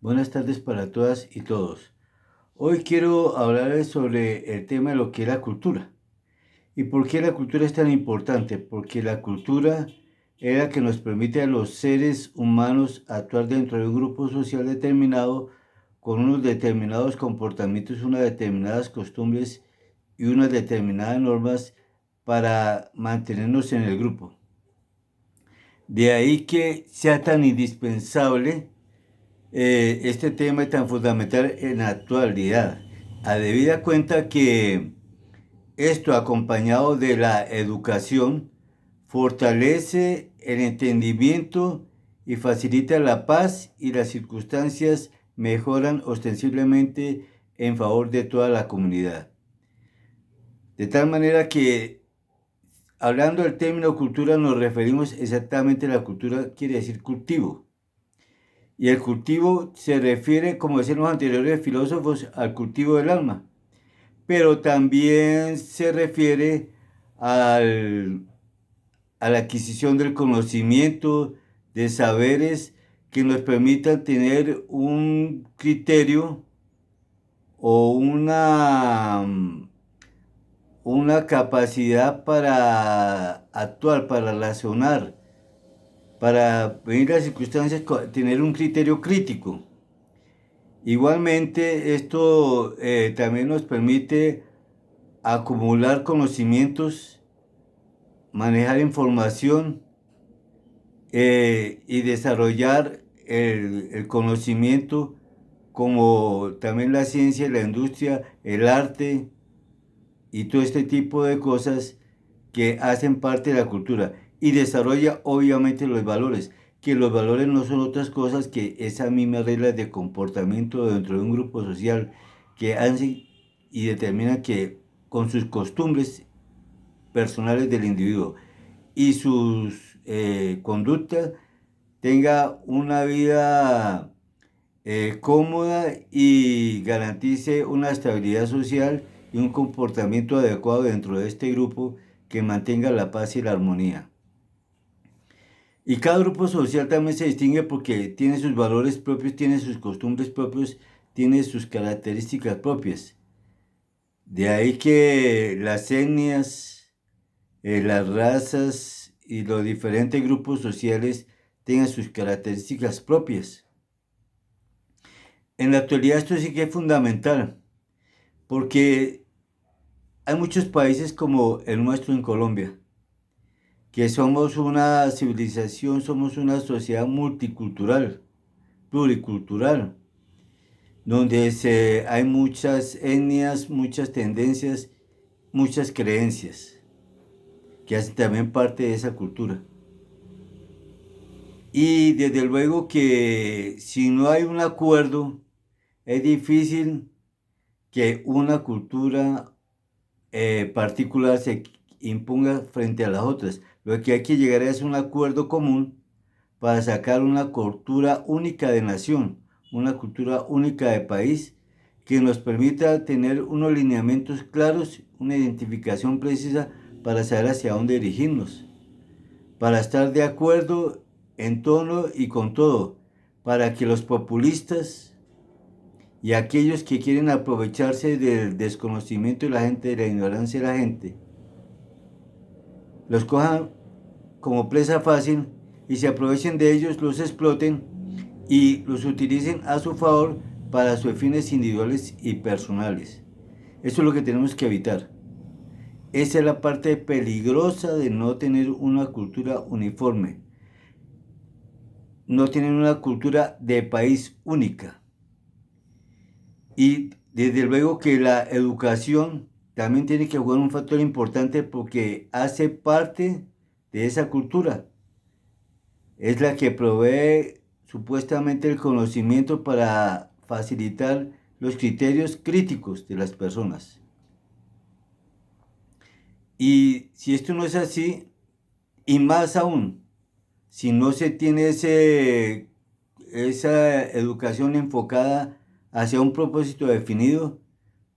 Buenas tardes para todas y todos. Hoy quiero hablarles sobre el tema de lo que es la cultura. ¿Y por qué la cultura es tan importante? Porque la cultura es la que nos permite a los seres humanos actuar dentro de un grupo social determinado con unos determinados comportamientos, unas determinadas costumbres y unas determinadas normas para mantenernos en el grupo. De ahí que sea tan indispensable este tema es tan fundamental en la actualidad, a debida cuenta que esto acompañado de la educación fortalece el entendimiento y facilita la paz y las circunstancias mejoran ostensiblemente en favor de toda la comunidad. De tal manera que hablando del término cultura nos referimos exactamente a la cultura, quiere decir cultivo. Y el cultivo se refiere, como decían los anteriores filósofos, al cultivo del alma, pero también se refiere al, a la adquisición del conocimiento, de saberes que nos permitan tener un criterio o una capacidad para actuar, para razonar, para venir las circunstancias, tener un criterio crítico. Igualmente, esto también nos permite acumular conocimientos, manejar información y desarrollar el conocimiento como también la ciencia, la industria, el arte y todo este tipo de cosas que hacen parte de la cultura y desarrolla obviamente los valores, que los valores no son otras cosas que esas mismas reglas de comportamiento dentro de un grupo social que hacen y determinan que con sus costumbres personales del individuo y sus conductas tenga una vida cómoda y garantice una estabilidad social y un comportamiento adecuado dentro de este grupo que mantenga la paz y la armonía. Y cada grupo social también se distingue porque tiene sus valores propios, tiene sus costumbres propios, tiene sus características propias. De ahí que las etnias, las razas y los diferentes grupos sociales tengan sus características propias. En la actualidad esto sí que es fundamental, porque hay muchos países como el nuestro en Colombia, que somos una civilización, somos una sociedad multicultural, pluricultural, donde hay muchas etnias, muchas tendencias, muchas creencias, que hacen también parte de esa cultura. Y desde luego que si no hay un acuerdo, es difícil que una cultura particular se imponga frente a las otras. Lo que hay que llegar es un acuerdo común para sacar una cultura única de nación, una cultura única de país, que nos permita tener unos lineamientos claros, una identificación precisa para saber hacia dónde dirigirnos, para estar de acuerdo en tono y con todo, para que los populistas y aquellos que quieren aprovecharse del desconocimiento de la gente, de la ignorancia de la gente, los cojan como presa fácil y se aprovechen de ellos, los exploten y los utilicen a su favor para sus fines individuales y personales. Eso es lo que tenemos que evitar. Esa es la parte peligrosa de no tener una cultura uniforme, no tener una cultura de país única. Y desde luego que la educación también tiene que jugar un factor importante porque hace parte de esa cultura. Es la que provee supuestamente el conocimiento para facilitar los criterios críticos de las personas. Y si esto no es así, y más aún, si no se tiene esa educación enfocada hacia un propósito definido,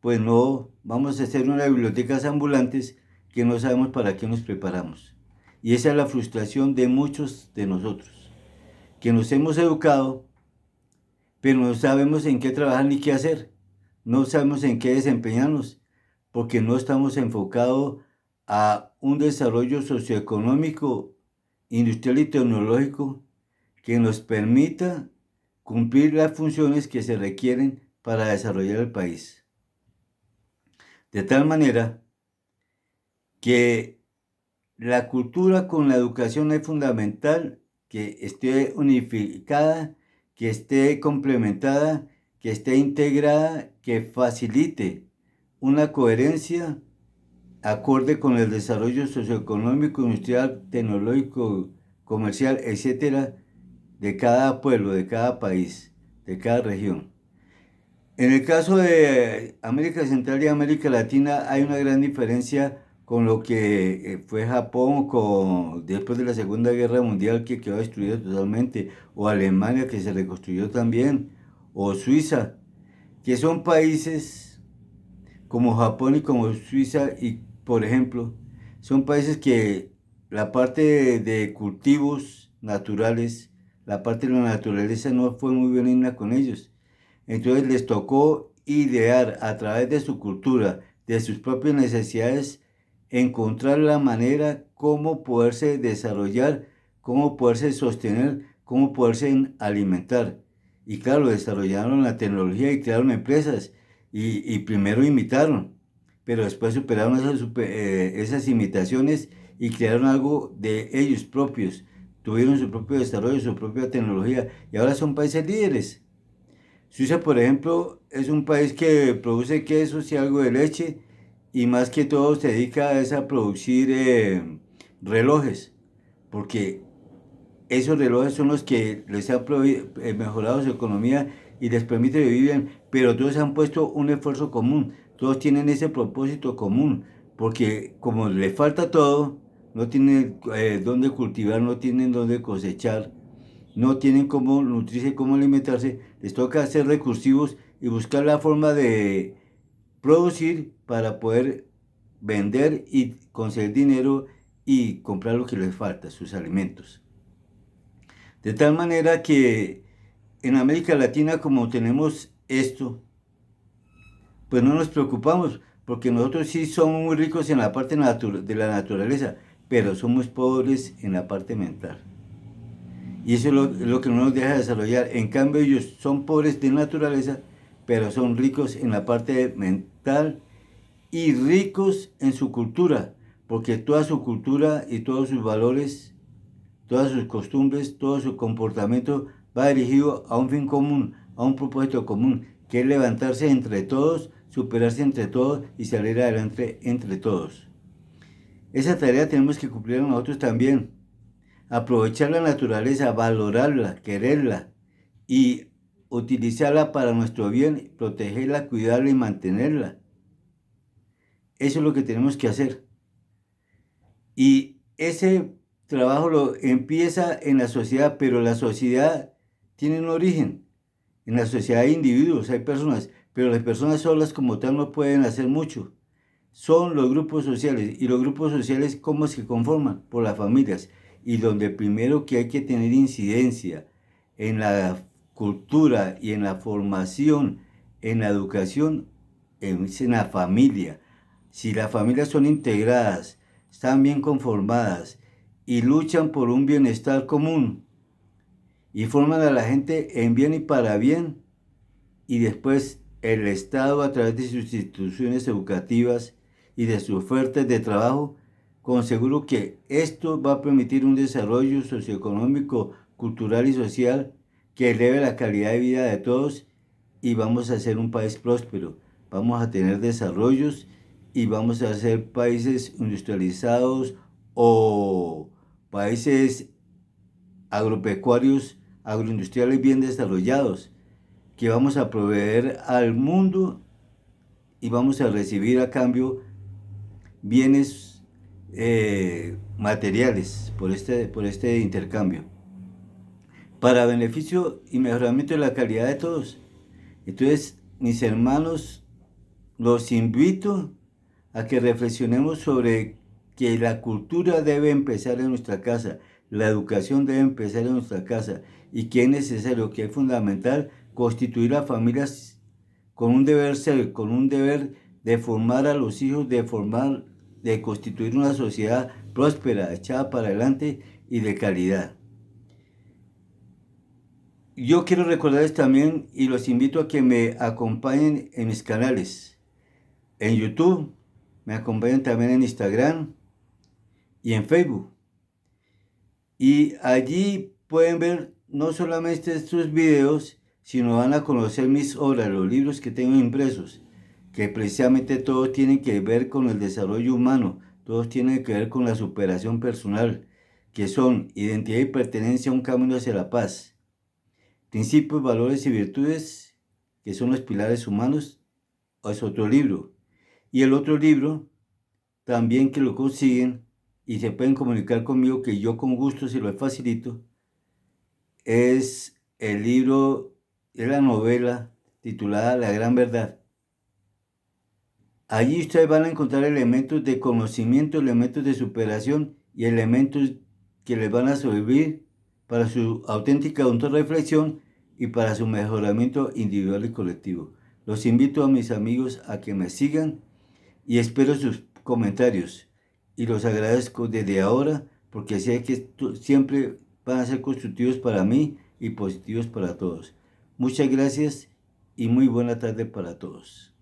pues no vamos a hacer unas bibliotecas ambulantes que no sabemos para qué nos preparamos. Y esa es la frustración de muchos de nosotros, que nos hemos educado pero no sabemos en qué trabajar ni qué hacer, no sabemos en qué desempeñarnos, porque no estamos enfocados a un desarrollo socioeconómico, industrial y tecnológico que nos permita cumplir las funciones que se requieren para desarrollar el país. De tal manera que la cultura con la educación es fundamental, que esté unificada, que esté complementada, que esté integrada, que facilite una coherencia acorde con el desarrollo socioeconómico, industrial, tecnológico, comercial, etcétera, de cada pueblo, de cada país, de cada región. En el caso de América Central y América Latina hay una gran diferencia con lo que fue Japón después de la Segunda Guerra Mundial, que quedó destruida totalmente, o Alemania, que se reconstruyó también, o Suiza, que son países como Japón y como Suiza, y por ejemplo, son países que la parte de cultivos naturales, la parte de la naturaleza no fue muy benigna con ellos. Entonces les tocó idear a través de su cultura, de sus propias necesidades, encontrar la manera cómo poderse desarrollar, cómo poderse sostener, cómo poderse alimentar. Y claro, desarrollaron la tecnología y crearon empresas y primero imitaron, pero después superaron esas imitaciones y crearon algo de ellos propios. Tuvieron su propio desarrollo, su propia tecnología y ahora son países líderes. Suiza, por ejemplo, es un país que produce quesos y algo de leche y más que todo se dedica a producir relojes, porque esos relojes son los que les han mejorado su economía y les permite vivir bien, pero todos han puesto un esfuerzo común, todos tienen ese propósito común, porque como les falta todo, no tienen dónde cultivar, no tienen dónde cosechar, no tienen cómo nutrirse, cómo alimentarse, les toca ser recursivos y buscar la forma de producir para poder vender y conseguir dinero y comprar lo que les falta, sus alimentos. De tal manera que en América Latina, como tenemos esto, pues no nos preocupamos, porque nosotros sí somos muy ricos en la parte de la naturaleza, pero somos pobres en la parte mental. Y eso es lo que no nos deja desarrollar. En cambio, ellos son pobres de naturaleza, pero son ricos en la parte mental y ricos en su cultura, porque toda su cultura y todos sus valores, todas sus costumbres, todo su comportamiento va dirigido a un fin común, a un propósito común, que es levantarse entre todos, superarse entre todos y salir adelante entre todos. Esa tarea tenemos que cumplir nosotros también. Aprovechar la naturaleza, valorarla, quererla y utilizarla para nuestro bien, protegerla, cuidarla y mantenerla. Eso es lo que tenemos que hacer. Y ese trabajo lo empieza en la sociedad, pero la sociedad tiene un origen. En la sociedad hay individuos, hay personas, pero las personas solas como tal no pueden hacer mucho. Son los grupos sociales, y los grupos sociales cómo se conforman por las familias, y donde primero que hay que tener incidencia en la cultura y en la formación, en la educación, es en la familia. Si las familias son integradas, están bien conformadas y luchan por un bienestar común y forman a la gente en bien y para bien, y después el Estado a través de sus instituciones educativas y de sus ofertas de trabajo, con seguro que esto va a permitir un desarrollo socioeconómico, cultural y social que eleve la calidad de vida de todos, y vamos a ser un país próspero, vamos a tener desarrollos y vamos a ser países industrializados o países agropecuarios, agroindustriales bien desarrollados, que vamos a proveer al mundo y vamos a recibir a cambio bienes materiales por este intercambio, para beneficio y mejoramiento de la calidad de todos. Entonces, mis hermanos, los invito a que reflexionemos sobre que la cultura debe empezar en nuestra casa, la educación debe empezar en nuestra casa, y que es necesario, que es fundamental constituir las familias con un deber ser, con un deber de formar a los hijos, de constituir una sociedad próspera, echada para adelante y de calidad. Yo quiero recordarles también y los invito a que me acompañen en mis canales. En YouTube, me acompañan también en Instagram y en Facebook. Y allí pueden ver no solamente estos videos, sino van a conocer mis obras, los libros que tengo impresos, que precisamente todos tienen que ver con el desarrollo humano, todos tienen que ver con la superación personal, que son identidad y pertenencia a un camino hacia la paz, principios, valores y virtudes, que son los pilares humanos, es otro libro. Y el otro libro, también que lo consiguen y se pueden comunicar conmigo, que yo con gusto se lo facilito, es el libro, es la novela titulada La Gran Verdad. Allí ustedes van a encontrar elementos de conocimiento, elementos de superación y elementos que les van a servir para su auténtica autorreflexión y para su mejoramiento individual y colectivo. Los invito a mis amigos a que me sigan y espero sus comentarios. Y los agradezco desde ahora porque sé que siempre van a ser constructivos para mí y positivos para todos. Muchas gracias y muy buena tarde para todos.